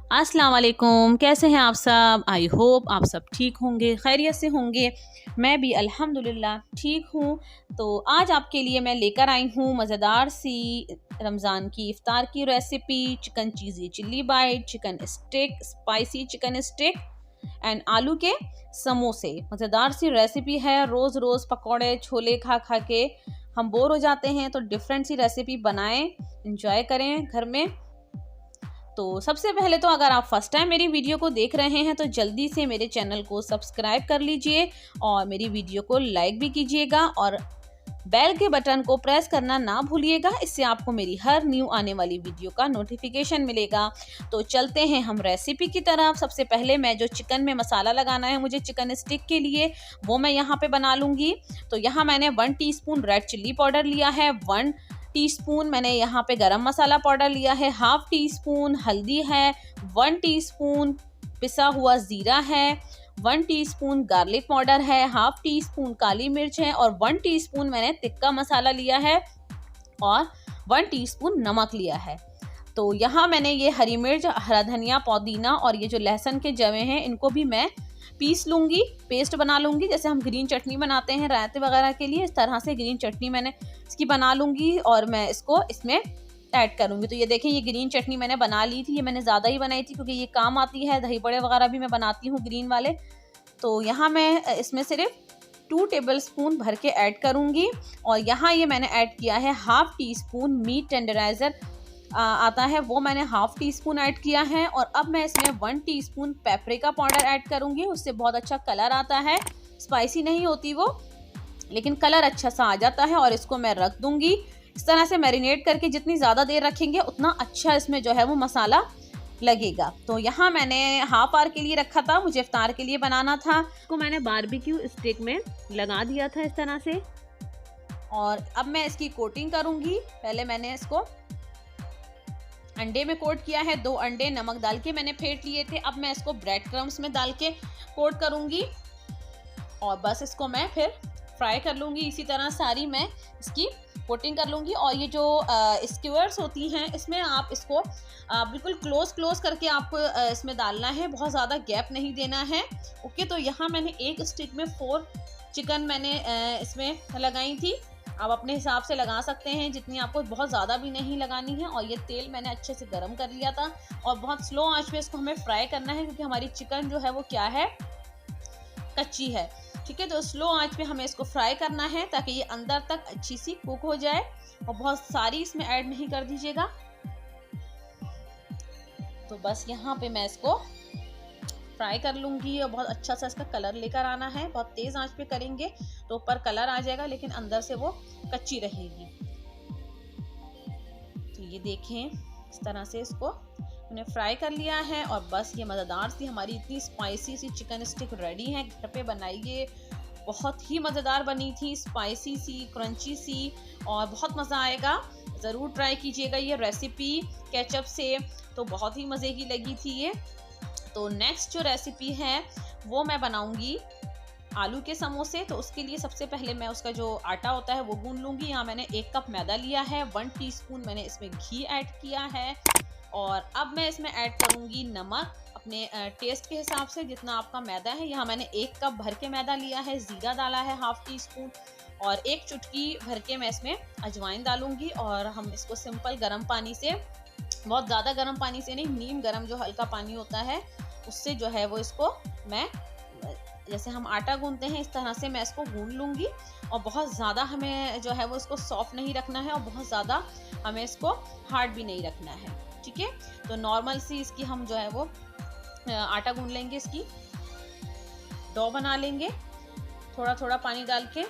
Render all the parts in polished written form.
अस्सलाम वालेकुम, कैसे हैं आप सब। आई होप आप सब ठीक होंगे, खैरियत से होंगे। मैं भी अल्हम्दुलिल्लाह ठीक हूँ। तो आज आपके लिए मैं लेकर आई हूँ मज़ेदार सी रमज़ान की इफ़्तार की recipe, chicken cheesy chilli bite, chicken stick, spicy chicken stick and आलू के समोसे। मज़ेदार सी रेसिपी है। रोज़ रोज़ पकौड़े छोले खा खा के हम बोर हो जाते हैं, तो डिफरेंट सी रेसिपी बनाएं, इंजॉय करें घर में। तो सबसे पहले तो अगर आप फर्स्ट टाइम मेरी वीडियो को देख रहे हैं तो जल्दी से मेरे चैनल को सब्सक्राइब कर लीजिए और मेरी वीडियो को लाइक भी कीजिएगा और बेल के बटन को प्रेस करना ना भूलिएगा। इससे आपको मेरी हर न्यू आने वाली वीडियो का नोटिफिकेशन मिलेगा। तो चलते हैं हम रेसिपी की तरफ। सबसे पहले मैं जो चिकन में मसाला लगाना है मुझे चिकन स्टिक के लिए, वो मैं यहाँ पे बना लूँगी। तो यहाँ मैंने 1 टीस्पून रेड चिल्ली पाउडर लिया है, 1 टीस्पून मैंने यहाँ पे गरम मसाला पाउडर लिया है, हाफ टी स्पून हल्दी है, 1 टीस्पून पिसा हुआ ज़ीरा है, 1 टीस्पून गार्लिक पाउडर है, हाफ टी स्पून काली मिर्च है और 1 टीस्पून मैंने तिक्का मसाला लिया है और 1 टीस्पून नमक लिया है। तो यहाँ मैंने ये हरी मिर्च, हरा धनिया, पुदीना और ये जो लहसुन के जवे हैं इनको भी मैं पीस लूँगी, पेस्ट बना लूँगी। जैसे हम ग्रीन चटनी बनाते हैं रायते वगैरह के लिए, इस तरह से ग्रीन चटनी मैंने इसकी बना लूँगी और मैं इसको इसमें ऐड करूँगी। तो ये देखें, ये ग्रीन चटनी मैंने बना ली थी। ये मैंने ज़्यादा ही बनाई थी क्योंकि ये काम आती है। दही बड़े वगैरह भी मैं बनाती हूँ ग्रीन वाले। तो यहाँ मैं इसमें सिर्फ 2 टेबलस्पून भर के ऐड करूँगी और यहाँ ये मैंने ऐड किया है half tea spoon meat tenderiser आता है, वो मैंने हाफ टी स्पून ऐड किया है। और अब मैं इसमें 1 टीस्पून पेपरिका पाउडर ऐड करूँगी। उससे बहुत अच्छा कलर आता है, स्पाइसी नहीं होती वो, लेकिन कलर अच्छा सा आ जाता है। और इसको मैं रख दूँगी इस तरह से मैरिनेट करके। जितनी ज़्यादा देर रखेंगे उतना अच्छा इसमें जो है वो मसाला लगेगा। तो यहाँ मैंने हाफ आवर के लिए रखा था, मुझे इफ्तार के लिए बनाना था। इसको मैंने बारबेक्यू स्टिक में लगा दिया था इस तरह से। और अब मैं इसकी कोटिंग करूँगी। पहले मैंने इसको अंडे में कोट किया है, 2 अंडे नमक डाल के मैंने फेंट लिए थे। अब मैं इसको ब्रेड क्रम्स में डाल के कोट करूँगी और बस इसको मैं फिर फ्राई कर लूँगी। इसी तरह सारी मैं इसकी कोटिंग कर लूँगी। और ये जो स्क्वेयर्स होती हैं इसमें आप इसको बिल्कुल क्लोज करके आपको इसमें डालना है, बहुत ज़्यादा गैप नहीं देना है। ओके, तो यहाँ मैंने एक स्टिक में 4 चिकन मैंने इसमें लगाई थी। आप अपने हिसाब से लगा सकते हैं जितनी आपको, बहुत ज़्यादा भी नहीं लगानी है। और ये तेल मैंने अच्छे से गर्म कर लिया था और बहुत स्लो आंच पे इसको हमें फ्राई करना है क्योंकि हमारी चिकन जो है वो क्या है, कच्ची है। ठीक है, तो स्लो आंच पे हमें इसको फ्राई करना है ताकि ये अंदर तक अच्छी सी कुक हो जाए। और बहुत सारी इसमें ऐड नहीं कर दीजिएगा। तो बस यहाँ पे मैं इसको फ्राई कर लूँगी और बहुत अच्छा सा इसका कलर लेकर आना है। बहुत तेज़ आंच पे करेंगे तो ऊपर कलर आ जाएगा लेकिन अंदर से वो कच्ची रहेगी। तो ये देखें, इस तरह से इसको मैंने फ्राई कर लिया है। और बस ये मज़ेदार सी हमारी इतनी स्पाइसी सी चिकन स्टिक रेडी है। घर पे बनाइए, बहुत ही मज़ेदार बनी थी, स्पाइसी सी, क्रंची सी और बहुत मज़ा आएगा। ज़रूर ट्राई कीजिएगा ये रेसिपी केचप से, तो बहुत ही मज़े की लगी थी ये। तो नेक्स्ट जो रेसिपी है वो मैं बनाऊंगी आलू के समोसे। तो उसके लिए सबसे पहले मैं उसका जो आटा होता है वो गूंद लूँगी। यहाँ मैंने 1 कप मैदा लिया है, 1 टीस्पून मैंने इसमें घी ऐड किया है। और अब मैं इसमें ऐड करूँगी नमक अपने टेस्ट के हिसाब से, जितना आपका मैदा है। यहाँ मैंने 1 कप भर के मैदा लिया है, ज़ीरा डाला है हाफ टी स्पून और 1 चुटकी भर के मैं इसमें अजवाइन डालूँगी। और हम इसको सिंपल गर्म पानी से, बहुत ज़्यादा गर्म पानी से नहीं, नीम गर्म जो हल्का पानी होता है उससे जो है वो इसको मैं, जैसे हम आटा गूंदते हैं इस तरह से मैं इसको गूंद लूँगी। और बहुत ज़्यादा हमें जो है वो इसको सॉफ्ट नहीं रखना है और बहुत ज़्यादा हमें इसको हार्ड भी नहीं रखना है। ठीक है, तो नॉर्मल सी इसकी हम जो है वो आटा गूंद लेंगे, इसकी डो बना लेंगे थोड़ा थोड़ा पानी डाल के।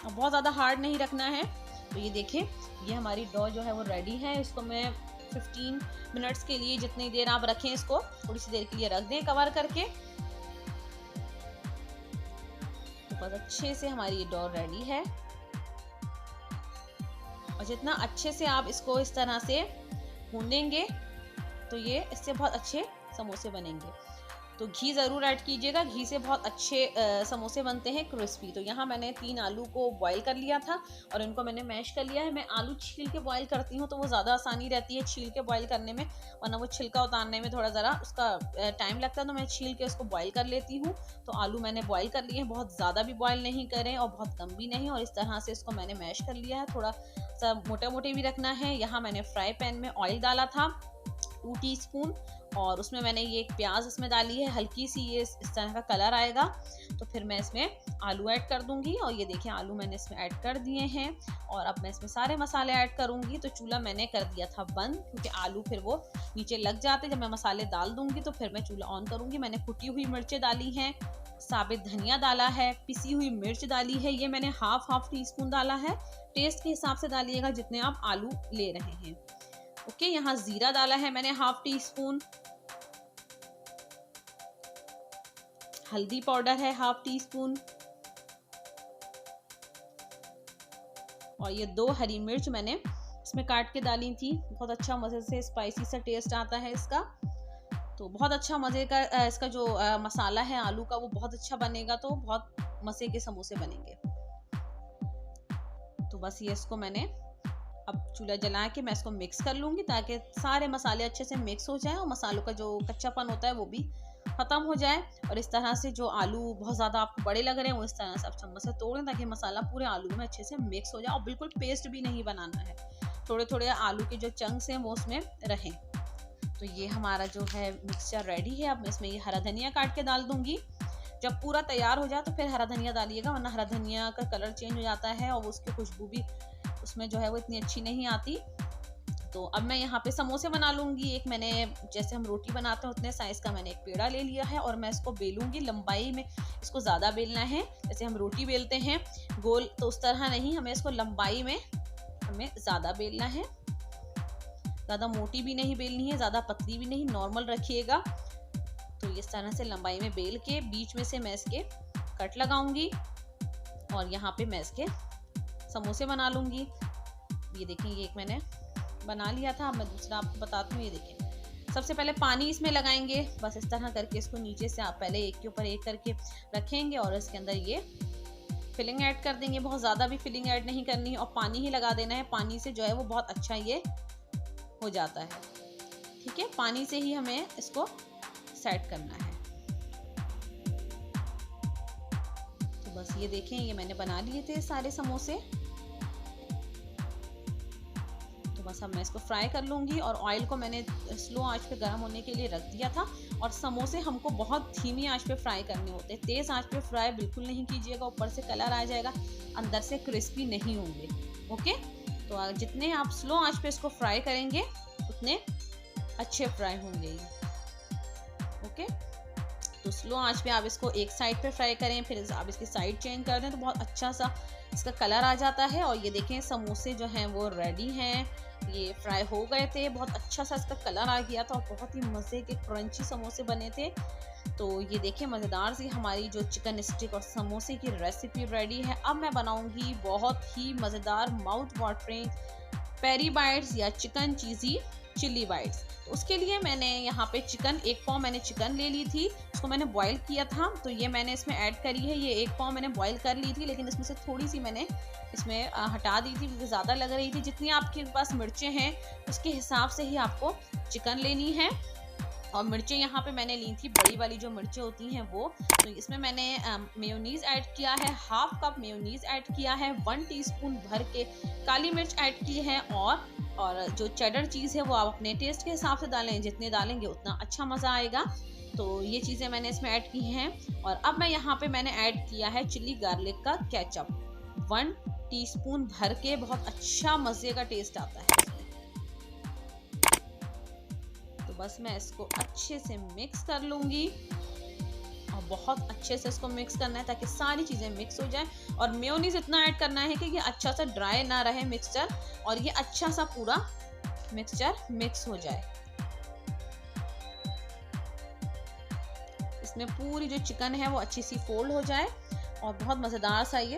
और बहुत ज़्यादा हार्ड नहीं रखना है। तो ये देखें, ये हमारी डो जो है वो रेडी है। इसको मैं 15 मिनट्स के लिए, जितनी देर आप रखें इसको, थोड़ी सी देर के लिए रख दें कवर करके। तो बस अच्छे से हमारी ये डो रेडी है। और जितना अच्छे से आप इसको इस तरह से गूंदेंगे तो ये इससे बहुत अच्छे समोसे बनेंगे। तो घी ज़रूर ऐड कीजिएगा, घी से बहुत अच्छे समोसे बनते हैं क्रिस्पी। तो यहाँ मैंने 3 आलू को बॉईल कर लिया था और इनको मैंने मैश कर लिया है। मैं आलू छील के बॉईल करती हूँ तो वो ज़्यादा आसानी रहती है छील के बॉईल करने में, वरना वो छिलका उतारने में थोड़ा ज़रा उसका टाइम लगता है, तो मैं छील के उसको बॉईल कर लेती हूँ। तो आलू मैंने बॉईल कर लिए हैं, बहुत ज़्यादा भी बॉईल नहीं करें और बहुत कम भी नहीं, और इस तरह से इसको मैंने मैश कर लिया है। थोड़ा सा मोटे मोटे भी रखना है। यहाँ मैंने फ्राई पैन में ऑयल डाला था 2 टीस्पून, और उसमें मैंने ये एक प्याज इसमें डाली है, हल्की सी ये इस तरह का कलर आएगा तो फिर मैं इसमें आलू ऐड कर दूंगी। और ये देखिए आलू मैंने इसमें ऐड कर दिए हैं, और अब मैं इसमें सारे मसाले ऐड करूंगी। तो चूल्हा मैंने कर दिया था बंद, क्योंकि आलू फिर वो नीचे लग जाते। जब मैं मसाले डाल दूंगी तो फिर मैं चूल्हा ऑन करूंगी। मैंने कुटी हुई मिर्चें डाली हैं, साबित धनिया डाला है, पिसी हुई मिर्च डाली है, ये मैंने हाफ टीस्पून डाला है। टेस्ट के हिसाब से डालिएगा जितने आप आलू ले रहे हैं। ओके, यहाँ जीरा डाला है मैंने हाफ टीस्पून, हल्दी पाउडर है हाफ टीस्पून, और ये 2 हरी मिर्च मैंने इसमें काट के डाली थी। बहुत अच्छा मजे से स्पाइसी सा टेस्ट आता है इसका, तो बहुत अच्छा मजे का इसका जो मसाला है आलू का वो बहुत अच्छा बनेगा, तो बहुत मजे के समोसे बनेंगे। तो बस ये इसको मैंने अब चूल्हा जला के मैं इसको मिक्स कर लूँगी, ताकि सारे मसाले अच्छे से मिक्स हो जाए और मसालों का जो कच्चापन होता है वो भी ख़त्म हो जाए। और इस तरह से जो आलू बहुत ज़्यादा आपको बड़े लग रहे हैं वो इस तरह से आप चम्मच से तोड़ें, ताकि मसाला पूरे आलू में अच्छे से मिक्स हो जाए, और बिल्कुल पेस्ट भी नहीं बनाना है, थोड़े थोड़े आलू के जो चंक्स हैं वो उसमें रहें। तो ये हमारा जो है मिक्सचर रेडी है। अब मैं इसमें ये हरा धनिया काट के डाल दूँगी। जब पूरा तैयार हो जाए तो फिर हरा धनिया डालिएगा, वरना हरा धनिया का कलर चेंज हो जाता है और उसकी खुशबू भी उसमें जो है वो इतनी अच्छी नहीं आती। तो अब मैं यहाँ पे समोसे बना लूँगी। एक मैंने जैसे हम रोटी बनाते हैं उतने साइज़ का मैंने एक पेड़ा ले लिया है, और मैं इसको बेलूँगी। लंबाई में इसको ज़्यादा बेलना है, जैसे हम रोटी बेलते हैं गोल, तो उस तरह नहीं, हमें इसको लंबाई में हमें ज़्यादा बेलना है। ज़्यादा मोटी भी नहीं बेलनी है, ज़्यादा पतली भी नहीं, नॉर्मल रखिएगा। तो इस तरह से लंबाई में बेल के बीच में से मैं इसके कट लगाऊंगी, और यहाँ पे मैं इसके समोसे बना लूँगी। ये देखें, ये एक मैंने बना लिया था, अब मैं दूसरा आपको बताती हूँ। ये देखें, सबसे पहले पानी इसमें लगाएंगे, बस इस तरह करके इसको नीचे से आप पहले एक के ऊपर एक करके रखेंगे, और इसके अंदर ये फिलिंग ऐड कर देंगे। बहुत ज़्यादा भी फिलिंग ऐड नहीं करनी है, और पानी ही लगा देना है। पानी से जो है वो बहुत अच्छा ये हो जाता है। ठीक है, पानी से ही हमें इसको सेट करना है। तो बस ये देखें, ये मैंने बना लिए थे सारे समोसे। तो बस अब मैं इसको फ्राई कर लूँगी, और ऑयल को मैंने स्लो आंच पे गर्म होने के लिए रख दिया था। और समोसे हमको बहुत धीमी आंच पे फ्राई करने होते हैं, तेज़ आंच पे फ्राई बिल्कुल नहीं कीजिएगा, ऊपर से कलर आ जाएगा, अंदर से क्रिस्पी नहीं होंगे। ओके, तो जितने आप स्लो आंच पे इसको फ्राई करेंगे उतने अच्छे फ्राई होंगे ये। ओके, तो स्लो आंच पे आप इसको एक साइड पे फ्राई करें, फिर आप इसकी साइड चेंज कर दें तो बहुत अच्छा सा इसका कलर आ जाता है। और ये देखें, समोसे जो हैं वो रेडी हैं, ये फ्राई हो गए थे, बहुत अच्छा सा इसका कलर आ गया था, और बहुत ही मज़े के क्रंची समोसे बने थे। तो ये देखिए, मज़ेदार सी हमारी जो चिकन स्टिक और समोसे की रेसिपी रेडी है। अब मैं बनाऊंगी बहुत ही मज़ेदार माउथ वाटरिंग पेरी बाइट्स या चिकन चीज़ी चिल्ली बाइट्स। तो उसके लिए मैंने यहाँ पे चिकन, 1 पाव मैंने चिकन ले ली थी, उसको मैंने बॉईल किया था, तो ये मैंने इसमें ऐड करी है। ये 1 पाव मैंने बॉईल कर ली थी, लेकिन इसमें से थोड़ी सी मैंने इसमें हटा दी थी क्योंकि ज़्यादा लग रही थी। जितनी आपके पास मिर्चें हैं उसके हिसाब से ही आपको चिकन लेनी है। और मिर्चें यहाँ पे मैंने ली थी बड़ी वाली जो मिर्चें होती हैं वो। तो इसमें मैंने मेयोनीज़ ऐड किया है, हाफ कप मेयोनीज़ ऐड किया है, 1 टीस्पून भर के काली मिर्च ऐड की है, और जो चेडर चीज़ है वो आप अपने टेस्ट के हिसाब से डालें, जितने डालेंगे उतना अच्छा मज़ा आएगा। तो ये चीज़ें मैंने इसमें ऐड की हैं। और अब मैं यहाँ पे मैंने ऐड किया है चिली गार्लिक का केचप, 1 टीस्पून भर के, बहुत अच्छा मज़े का टेस्ट आता है इसमें। तो बस मैं इसको अच्छे से मिक्स कर लूँगी, और बहुत अच्छे से इसको मिक्स करना है ताकि सारी चीज़ें मिक्स हो जाएं। और मेयोनीज़ इतना ऐड करना है कि ये अच्छा सा ड्राई ना रहे मिक्सचर, और ये अच्छा सा पूरा मिक्सचर मिक्स हो जाए। इसमें पूरी जो चिकन है वो अच्छी सी फोल्ड हो जाए, और बहुत मज़ेदार सा ये